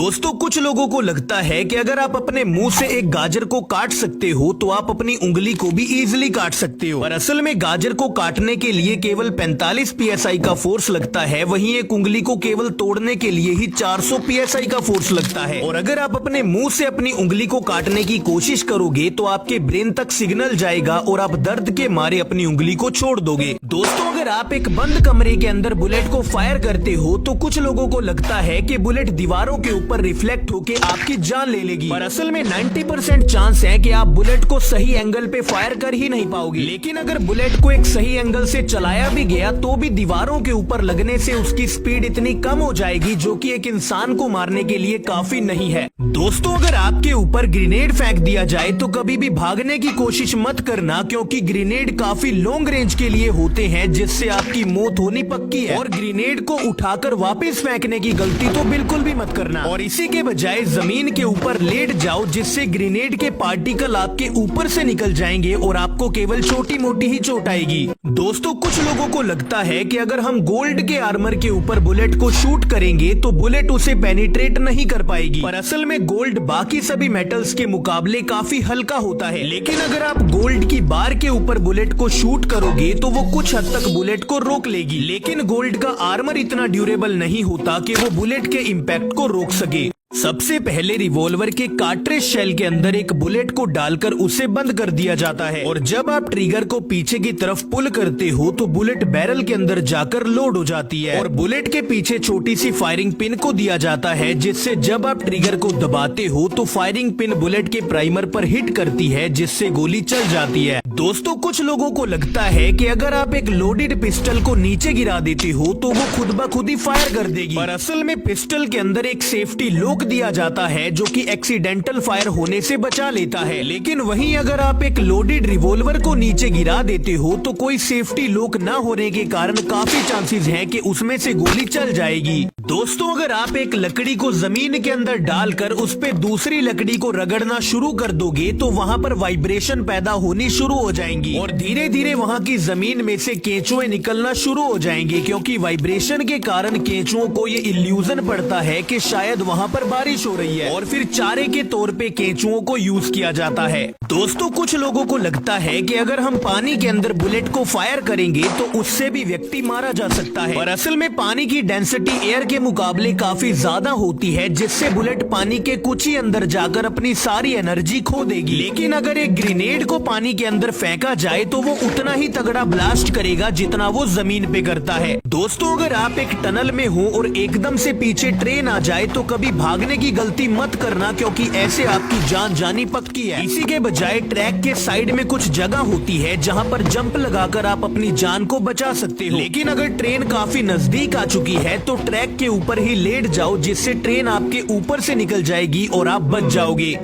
दोस्तों कुछ लोगों को लगता है कि अगर आप अपने मुंह से एक गाजर को काट सकते हो तो आप अपनी उंगली को भी इजीली काट सकते हो। पर असल में गाजर को काटने के लिए केवल 45 psi का फोर्स लगता है, वहीं एक उंगली को केवल तोड़ने के लिए ही 400 psi का फोर्स लगता है। और अगर आप अपने मुंह से अपनी उंगली को काटने की कोशिश करोगे तो आपके ब्रेन तक सिग्नल जाएगा और आप दर्द के मारे अपनी उंगली को छोड़ दोगे। दोस्तों अगर आप एक बंद कमरे के अंदर बुलेट को फायर करते हो तो कुछ लोगों को लगता है कि बुलेट दीवारों के ऊपर रिफ्लेक्ट होके आपकी जान ले लेगी, पर असल में 90% चांस है कि आप बुलेट को सही एंगल पे फायर कर ही नहीं पाओगे। लेकिन अगर बुलेट को एक सही एंगल से चलाया भी गया तो भी दीवारों के ऊपर लगने से उसकी स्पीड इतनी कम हो जाएगी जो कि एक इंसान को मारने के लिए काफी नहीं है। दोस्तों अगर आपके ऊपर ग्रेनेड फेंक दिया जाए तो कभी भी भागने की कोशिश मत करना, क्योंकि ग्रेनेड काफी लॉन्ग रेंज के लिए होते हैं जिससे आपकी मौत होनी पक्की है। और ग्रेनेड को उठाकर वापस फेंकने की गलती तो बिल्कुल भी मत करना, और इसी के बजाय जमीन के ऊपर लेट जाओ जिससे ग्रेनेड के पार्टिकल आपके ऊपर से निकल जाएंगे और आपको केवल छोटी मोटी ही चोट आएगी। दोस्तों कुछ लोगों को लगता है कि अगर हम गोल्ड के आर्मर के ऊपर बुलेट को शूट करेंगे तो बुलेट उसे पेनिट्रेट नहीं कर पाएगी, पर असल में गोल्ड बाकी सभी मेटल्स के मुकाबले काफी हल्का होता है। लेकिन अगर आप गोल्ड की बार के ऊपर बुलेट को शूट करोगे तो वो कुछ हद तक बुलेट को रोक लेगी, लेकिन गोल्ड का आर्मर इतना ड्यूरेबल नहीं होता कि वो बुलेट के इम्पैक्ट को रोक सके। सबसे पहले रिवॉल्वर के कार्ट्रिज शेल के अंदर एक बुलेट को डालकर उसे बंद कर दिया जाता है, और जब आप ट्रिगर को पीछे की तरफ पुल करते हो तो बुलेट बैरल के अंदर जाकर लोड हो जाती है। और बुलेट के पीछे छोटी सी फायरिंग पिन को दिया जाता है जिससे जब आप ट्रिगर को दबाते हो तो फायरिंग पिन बुलेट के प्राइमर पर हिट करती है जिससे गोली चल जाती है। दोस्तों कुछ लोगों को लगता है कि अगर आप एक लोडेड पिस्टल को नीचे गिरा देते हो तो वो खुद ब खुद ही फायर कर देगी, पर असल में पिस्टल के अंदर एक सेफ्टी लॉक दिया जाता है जो कि एक्सीडेंटल फायर होने से बचा लेता है। लेकिन वहीं अगर आप एक लोडेड रिवॉल्वर को नीचे गिरा देते हो तो कोई सेफ्टी लॉक न होने के कारण काफी चांसेस हैं कि उसमें से गोली चल जाएगी। दोस्तों अगर आप एक लकड़ी को जमीन के अंदर डालकर उस पे दूसरी लकड़ी को रगड़ना शुरू कर दोगे तो वहाँ पर वाइब्रेशन पैदा होनी शुरू हो जाएंगी और धीरे धीरे वहाँ की जमीन में से केंचुए निकलना शुरू हो जाएंगे, क्योंकि वाइब्रेशन के कारण केंचुओं को ये इल्यूजन पड़ता है कि शायद वहाँ पर बारिश हो रही है, और फिर चारे के तौर पे केंचुओं को यूज किया जाता है। दोस्तों कुछ लोगों को लगता है कि अगर हम पानी के अंदर बुलेट को फायर करेंगे तो उससे भी व्यक्ति मारा जा सकता है, पर असल में पानी की डेंसिटी एयर के मुकाबले काफी ज्यादा होती है जिससे बुलेट पानी के कुछ ही अंदर जाकर अपनी सारी एनर्जी खो देगी। लेकिन अगर एक ग्रेनेड को पानी के अंदर फेंका जाए तो वो उतना ही तगड़ा ब्लास्ट करेगा जितना वो जमीन पे करता है। दोस्तों अगर आप एक टनल में हो और एकदम से पीछे ट्रेन आ जाए तो कभी भागने की गलती मत करना, क्योंकि ऐसे आपकी जान जानी पक्की है। इसी के बजाय ट्रैक के साइड में कुछ जगह होती है जहाँ पर जंप लगाकर आप अपनी जान को बचा सकते हो। लेकिन अगर ट्रेन काफी नजदीक आ चुकी है तो ट्रैक के ऊपर ही लेट जाओ जिससे ट्रेन आपके ऊपर से निकल जाएगी और आप बच जाओगे।